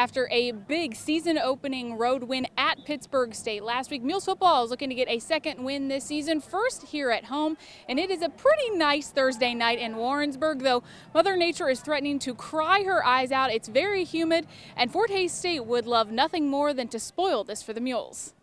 After a big season-opening road win at Pittsburgh State last week, Mules Football is looking to get a second win this season, first here at home, and it is a pretty nice Thursday night in Warrensburg, though Mother Nature is threatening to cry her eyes out. It's very humid, and Fort Hays State would love nothing more than to spoil this for the Mules.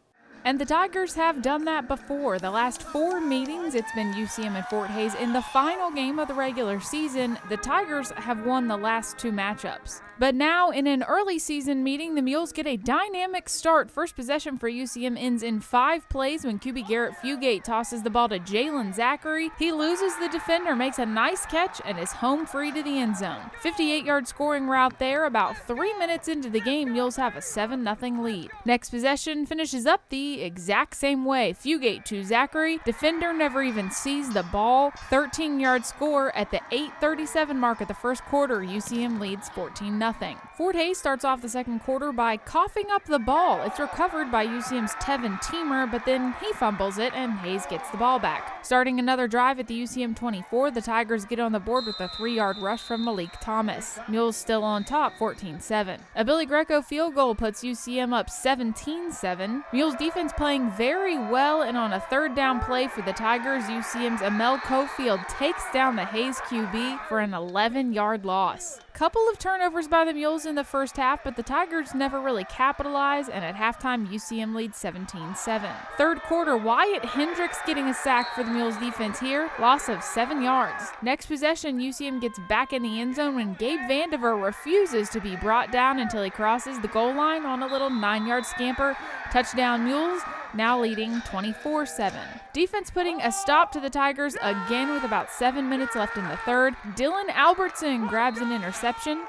And the Tigers have done that before. The last 4 meetings, it's been UCM and Fort Hays. In the final game of the regular season, the Tigers have won the last 2 matchups. But now, in an early season meeting, the Mules get a dynamic start. First possession for UCM ends in 5 plays when QB Garrett Fugate tosses the ball to Jalen Zachary. He loses the defender, makes a nice catch, and is home free to the end zone. 58-yard scoring route there. About 3 minutes into the game, Mules have a 7-0 lead. Next possession finishes up the exact same way. Fugate to Zachary. Defender never even sees the ball. 13-yard score at the 8:37 mark of the first quarter. UCM leads 14-0. Fort Hays starts off the second quarter by coughing up the ball. It's recovered by UCM's Tevin Teamer, but then he fumbles it and Hays gets the ball back. Starting another drive at the UCM 24, the Tigers get on the board with a 3-yard rush from Malik Thomas. Mules still on top, 14-7. A Billy Greco field goal puts UCM up 17-7. Mules defense playing very well, and on a third down play for the Tigers, UCM's Amel Cofield takes down the Hays QB for an 11-yard loss. Couple of turnovers by the Mules in the first half, but the Tigers never really capitalize, and at halftime, UCM leads 17-7. Third quarter, Wyatt Hendricks getting a sack for the Mules defense here, loss of 7 yards. Next possession, UCM gets back in the end zone when Gabe Vandiver refuses to be brought down until he crosses the goal line on a little 9-yard scamper. Touchdown Mules, now leading 24-7. Defense putting a stop to the Tigers again with about 7 minutes left in the third. Dylan Albertson grabs an interception.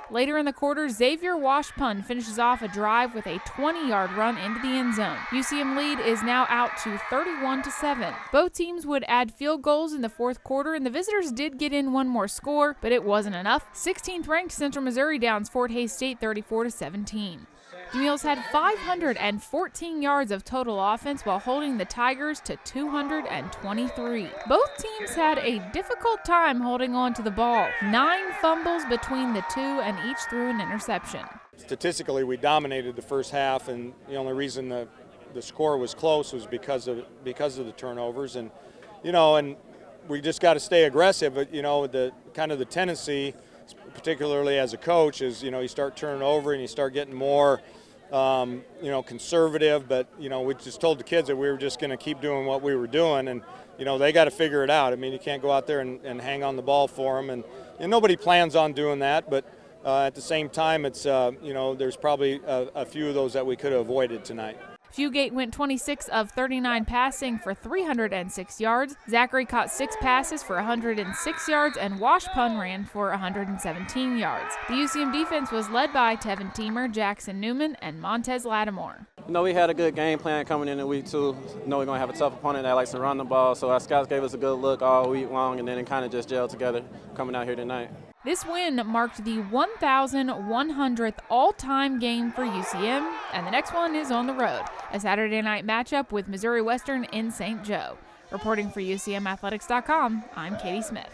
Later in the quarter, Xavier Washpun finishes off a drive with a 20-yard run into the end zone. UCM lead is now out to 31-7. Both teams would add field goals in the fourth quarter, and the visitors did get in one more score, but it wasn't enough. 16th ranked Central Missouri downs Fort Hays State 34-17. The Mules had 514 yards of total offense while holding the Tigers to 223. Both teams had a difficult time holding on to the ball. 9 fumbles between the two, and each threw an interception. Statistically, we dominated the first half, and the only reason the score was close was because of the turnovers, and we just got to stay aggressive. But the kind of the tendency, particularly as a coach, is you start turning over and you start getting more conservative, but we just told the kids that we were just going to keep doing what we were doing, and they got to figure it out. I mean, you can't go out there and hang on the ball for them, and nobody plans on doing that, but at the same time, it's there's probably a few of those that we could have avoided tonight. Fugate went 26 of 39 passing for 306 yards. Zachary caught 6 passes for 106 yards, and Washpun ran for 117 yards. The UCM defense was led by Tevin Teamer, Jackson Newman, and Montez Lattimore. We had a good game plan coming into week 2. We're going to have a tough opponent that likes to run the ball, so our scouts gave us a good look all week long, and then it kind of just gelled together coming out here tonight. This win marked the 1,100th all-time game for UCM, and the next one is on the road, a Saturday night matchup with Missouri Western in St. Joe. Reporting for UCMathletics.com, I'm Katie Smith.